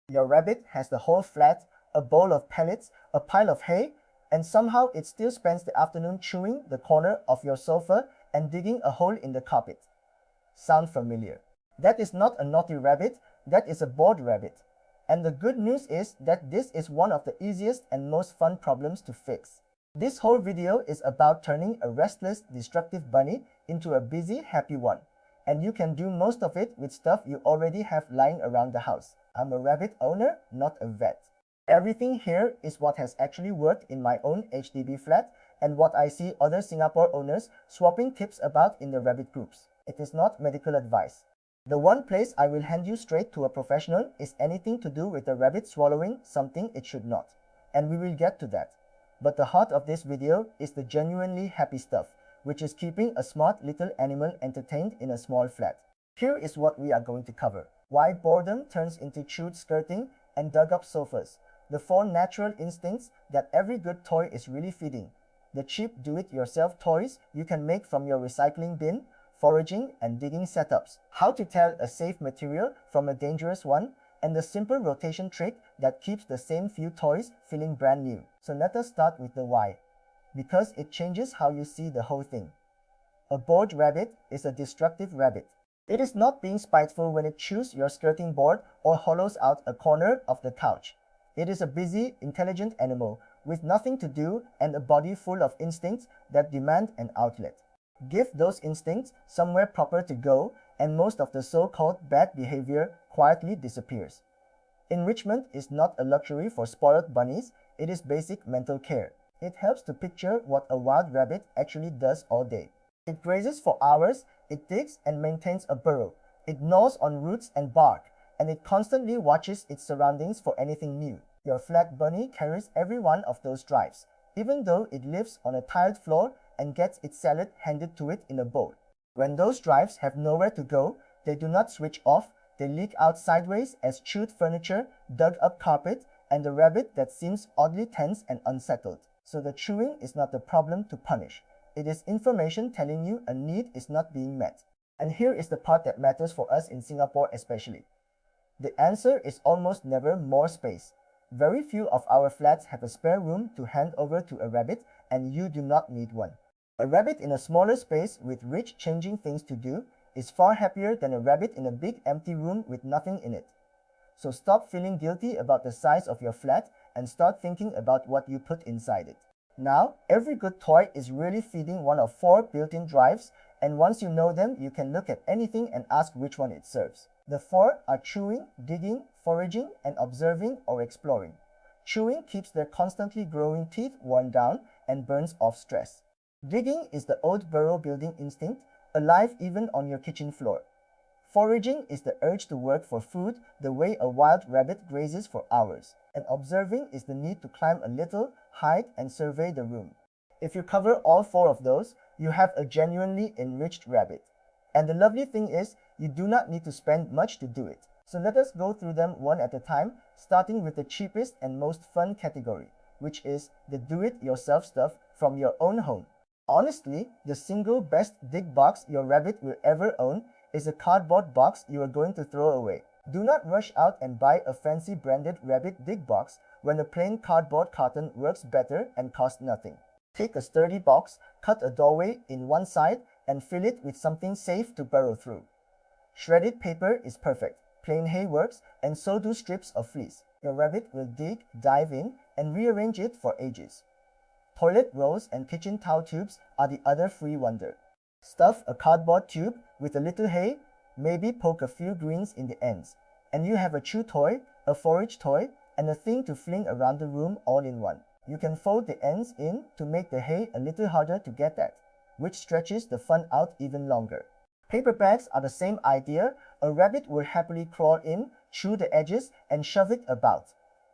Your rabbit has the whole flat, a bowl of pellets, a pile of hay, and somehow it still spends the afternoon chewing the corner of your sofa and digging a hole in the carpet. Sound familiar? That is not a naughty rabbit, that is a bored rabbit. And the good news is that this is one of the easiest and most fun problems to fix. This whole video is about turning a restless, destructive bunny into a busy, happy one. And you can do most of it with stuff you already have lying around the house. I'm a rabbit owner, not a vet. Everything here is what has actually worked in my own HDB flat and what I see other Singapore owners swapping tips about in the rabbit groups. It is not medical advice. The one place I will hand you straight to a professional is anything to do with a rabbit swallowing something it should not. And we will get to that. But the heart of this video is the genuinely happy stuff, which is keeping a smart little animal entertained in a small flat. Here is what we are going to cover. Why boredom turns into chewed skirting and dug up sofas. The 4 natural instincts that every good toy is really feeding. The cheap do-it-yourself toys you can make from your recycling bin, foraging and digging setups. How to tell a safe material from a dangerous one, and the simple rotation trick that keeps the same few toys feeling brand new. So let us start with the why. Because it changes how you see the whole thing. A bored rabbit is a destructive rabbit. It is not being spiteful when it chews your skirting board or hollows out a corner of the couch. It is a busy, intelligent animal with nothing to do and a body full of instincts that demand an outlet. Give those instincts somewhere proper to go, and most of the so-called bad behavior quietly disappears. Enrichment is not a luxury for spoiled bunnies, it is basic mental care. It helps to picture what a wild rabbit actually does all day. It grazes for hours, it digs and maintains a burrow, it gnaws on roots and bark, and it constantly watches its surroundings for anything new. Your flat bunny carries every one of those drives, even though it lives on a tiled floor and gets its salad handed to it in a bowl. When those drives have nowhere to go, they do not switch off, they leak out sideways as chewed furniture, dug up carpet, and a rabbit that seems oddly tense and unsettled. So the chewing is not the problem to punish. It is information telling you a need is not being met. And here is the part that matters for us in Singapore especially. The answer is almost never more space. Very few of our flats have a spare room to hand over to a rabbit, and you do not need one. A rabbit in a smaller space with rich changing things to do is far happier than a rabbit in a big empty room with nothing in it. So stop feeling guilty about the size of your flat and start thinking about what you put inside it. Now, every good toy is really feeding one of 4 built-in drives, and once you know them, you can look at anything and ask which one it serves. The 4 are chewing, digging, foraging, and observing or exploring. Chewing keeps their constantly growing teeth worn down and burns off stress. Digging is the old burrow building instinct, alive even on your kitchen floor. Foraging is the urge to work for food the way a wild rabbit grazes for hours. And observing is the need to climb a little, hide, and survey the room. If you cover all 4 of those, you have a genuinely enriched rabbit. And the lovely thing is, you do not need to spend much to do it. So let us go through them one at a time, starting with the cheapest and most fun category, which is the do-it-yourself stuff from your own home. Honestly, the single best dig box your rabbit will ever own is a cardboard box you are going to throw away. Do not rush out and buy a fancy branded rabbit dig box when a plain cardboard carton works better and costs nothing. Take a sturdy box, cut a doorway in one side, and fill it with something safe to burrow through. Shredded paper is perfect, plain hay works, and so do strips of fleece. Your rabbit will dig, dive in, and rearrange it for ages. Toilet rolls and kitchen towel tubes are the other free wonder. Stuff a cardboard tube with a little hay, maybe poke a few greens in the ends, and you have a chew toy, a forage toy, and a thing to fling around the room all in one. You can fold the ends in to make the hay a little harder to get at, which stretches the fun out even longer. Paper bags are the same idea. A rabbit will happily crawl in, chew the edges, and shove it about.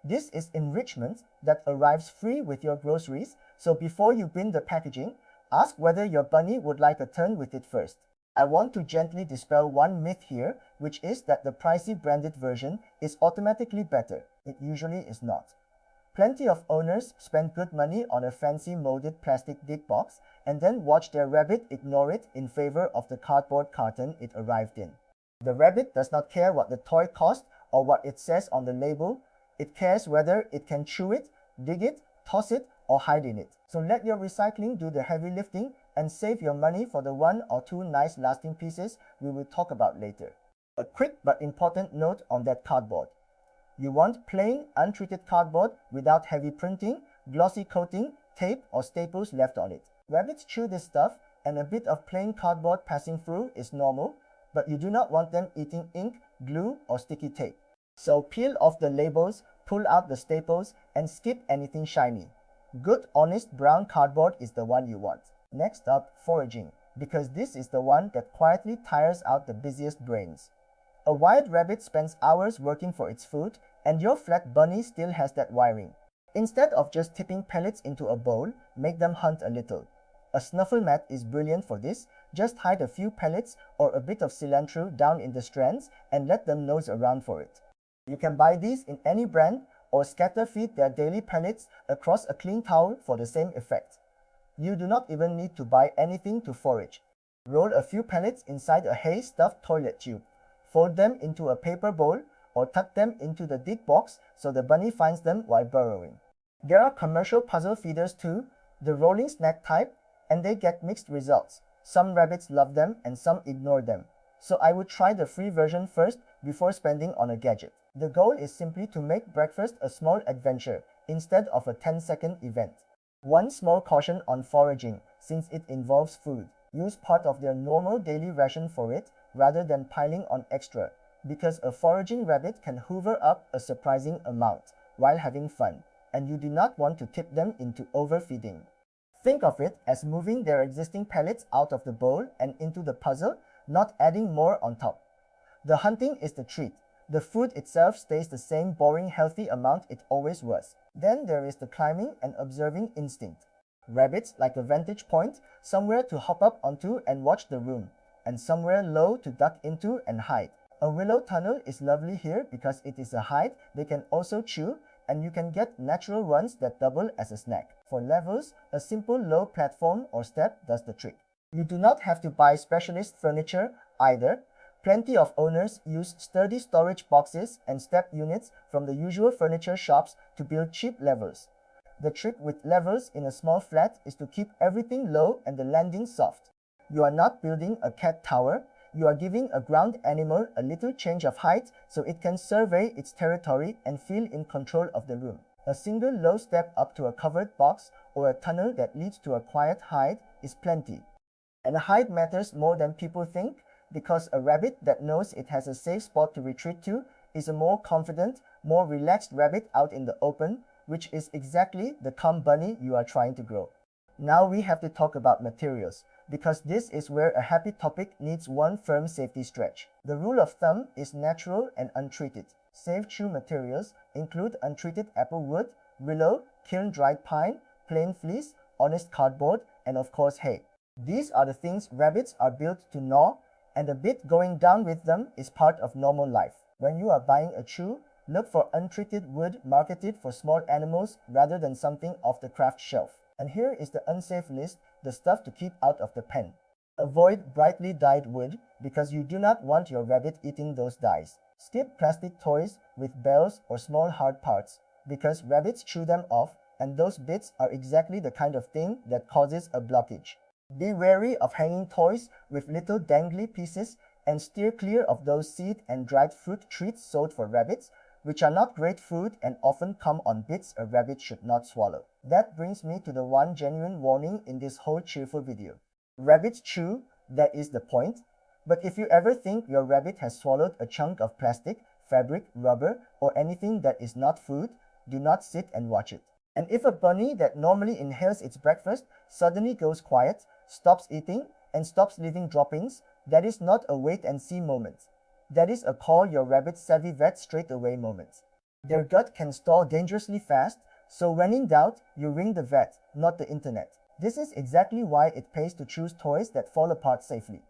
This is enrichment that arrives free with your groceries, so before you bin the packaging, ask whether your bunny would like a turn with it first. I want to gently dispel one myth here, which is that the pricey branded version is automatically better. It usually is not. Plenty of owners spend good money on a fancy molded plastic dig box and then watch their rabbit ignore it in favor of the cardboard carton it arrived in. The rabbit does not care what the toy cost or what it says on the label. It cares whether it can chew it, dig it, toss it, or hide in it. So let your recycling do the heavy lifting and save your money for the 1 or 2 nice lasting pieces we will talk about later. A quick but important note on that cardboard. You want plain, untreated cardboard without heavy printing, glossy coating, tape, or staples left on it. Rabbits chew this stuff, and a bit of plain cardboard passing through is normal, but you do not want them eating ink, glue, or sticky tape. So peel off the labels, pull out the staples, and skip anything shiny. Good, honest brown cardboard is the one you want. Next up, foraging, because this is the one that quietly tires out the busiest brains. A wild rabbit spends hours working for its food, and your flat bunny still has that wiring. Instead of just tipping pellets into a bowl, make them hunt a little. A snuffle mat is brilliant for this. Just hide a few pellets or a bit of cilantro down in the strands and let them nose around for it. You can buy these in any brand or scatter feed their daily pellets across a clean towel for the same effect. You do not even need to buy anything to forage. Roll a few pellets inside a hay-stuffed toilet tube. Fold them into a paper bowl or tuck them into the dig box so the bunny finds them while burrowing. There are commercial puzzle feeders too, the rolling snack type, and they get mixed results. Some rabbits love them and some ignore them. So I would try the free version first before spending on a gadget. The goal is simply to make breakfast a small adventure instead of a 10-second event. One small caution on foraging, since it involves food. Use part of their normal daily ration for it rather than piling on extra, because a foraging rabbit can hoover up a surprising amount while having fun, and you do not want to tip them into overfeeding. Think of it as moving their existing pellets out of the bowl and into the puzzle, not adding more on top. The hunting is the treat. The food itself stays the same boring healthy amount it always was. Then there is the climbing and observing instinct. Rabbits like a vantage point, somewhere to hop up onto and watch the room, and somewhere low to duck into and hide. A willow tunnel is lovely here because it is a hide they can also chew, and you can get natural ones that double as a snack. For levels, a simple low platform or step does the trick. You do not have to buy specialist furniture either. Plenty of owners use sturdy storage boxes and step units from the usual furniture shops to build cheap levels. The trick with levels in a small flat is to keep everything low and the landing soft. You are not building a cat tower. You are giving a ground animal a little change of height so it can survey its territory and feel in control of the room. A single low step up to a covered box or a tunnel that leads to a quiet hide is plenty. And a hide matters more than people think, because a rabbit that knows it has a safe spot to retreat to is a more confident, more relaxed rabbit out in the open, which is exactly the calm bunny you are trying to grow. Now we have to talk about materials, because this is where a happy topic needs one firm safety stretch. The rule of thumb is natural and untreated. Safe chew materials include untreated apple wood, willow, kiln-dried pine, plain fleece, honest cardboard, and of course hay. These are the things rabbits are built to gnaw, and a bit going down with them is part of normal life. When you are buying a chew, look for untreated wood marketed for small animals rather than something off the craft shelf. And here is the unsafe list, the stuff to keep out of the pen. Avoid brightly dyed wood because you do not want your rabbit eating those dyes. Skip plastic toys with bells or small hard parts because rabbits chew them off, and those bits are exactly the kind of thing that causes a blockage. Be wary of hanging toys with little dangly pieces and steer clear of those seed and dried fruit treats sold for rabbits, which are not great food and often come on bits a rabbit should not swallow. That brings me to the one genuine warning in this whole cheerful video. Rabbits chew, that is the point, but if you ever think your rabbit has swallowed a chunk of plastic, fabric, rubber, or anything that is not food, do not sit and watch it. And if a bunny that normally inhales its breakfast suddenly goes quiet, stops eating, and stops leaving droppings, that is not a wait-and-see moment. That is a call your rabbit-savvy vet straight away moment. Their gut can stall dangerously fast, so when in doubt, you ring the vet, not the internet. This is exactly why it pays to choose toys that fall apart safely.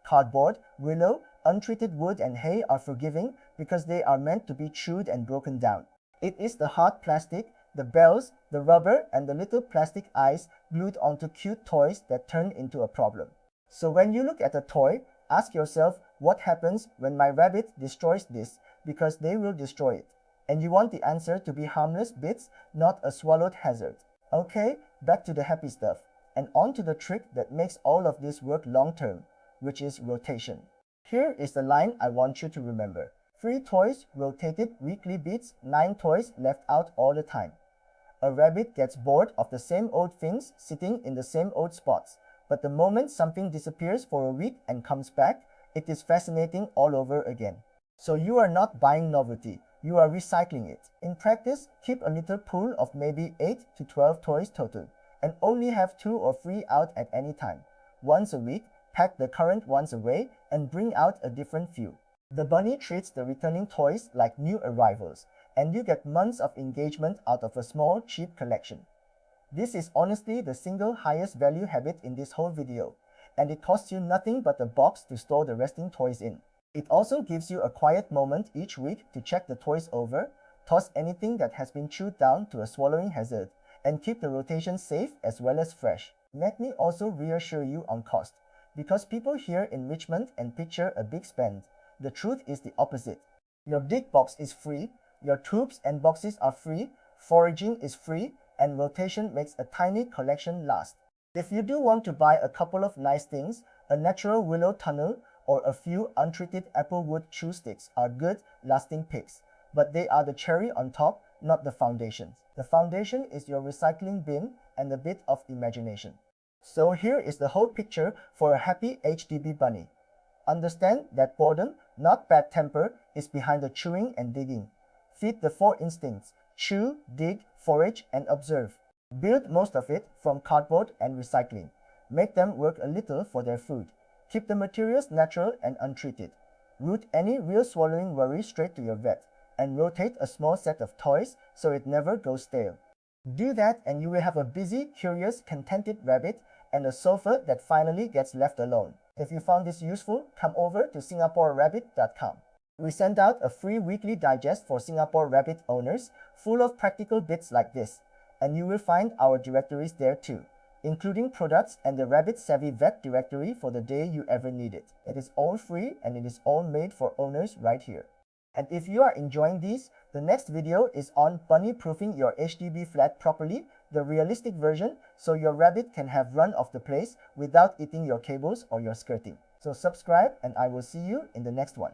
Cardboard, willow, untreated wood, and hay are forgiving because they are meant to be chewed and broken down. It is the hard plastic, the bells, the rubber, and the little plastic eyes glued onto cute toys that turn into a problem. So when you look at a toy, ask yourself, what happens when my rabbit destroys this? because they will destroy it. And you want the answer to be harmless bits, not a swallowed hazard. Okay, back to the happy stuff, and on to the trick that makes all of this work long term, which is rotation. Here is the line I want you to remember. 3 toys, rotated weekly bits, 9 toys left out all the time. A rabbit gets bored of the same old things sitting in the same old spots, but the moment something disappears for a week and comes back, it is fascinating all over again. So you are not buying novelty, you are recycling it. In practice, keep a little pool of maybe 8 to 12 toys total, and only have 2 or 3 out at any time. Once a week, pack the current ones away and bring out a different few. The bunny treats the returning toys like new arrivals, and you get months of engagement out of a small, cheap collection. This is honestly the single highest value habit in this whole video, and it costs you nothing but a box to store the resting toys in. It also gives you a quiet moment each week to check the toys over, toss anything that has been chewed down to a swallowing hazard, and keep the rotation safe as well as fresh. Let me also reassure you on cost, because people hear enrichment and picture a big spend. The truth is the opposite. Your big box is free, your tubes and boxes are free, foraging is free, and rotation makes a tiny collection last. If you do want to buy a couple of nice things, a natural willow tunnel or a few untreated applewood chew sticks are good, lasting picks, but they are the cherry on top, not the foundation. The foundation is your recycling bin and a bit of imagination. So here is the whole picture for a happy HDB bunny. Understand that boredom, not bad temper, is behind the chewing and digging. Feed the 4 instincts: chew, dig, forage, and observe. Build most of it from cardboard and recycling. Make them work a little for their food. Keep the materials natural and untreated. Root any real swallowing worry straight to your vet, and rotate a small set of toys so it never goes stale. Do that and you will have a busy, curious, contented rabbit and a sofa that finally gets left alone. If you found this useful, come over to singaporerabbit.com. We send out a free weekly digest for Singapore Rabbit owners, full of practical bits like this, and you will find our directories there too, including products and the Rabbit Savvy Vet directory for the day you ever need it. It is all free and it is all made for owners right here. And if you are enjoying these, the next video is on bunny-proofing your HDB flat properly, the realistic version, so your rabbit can have run of the place without eating your cables or your skirting. So subscribe and I will see you in the next one.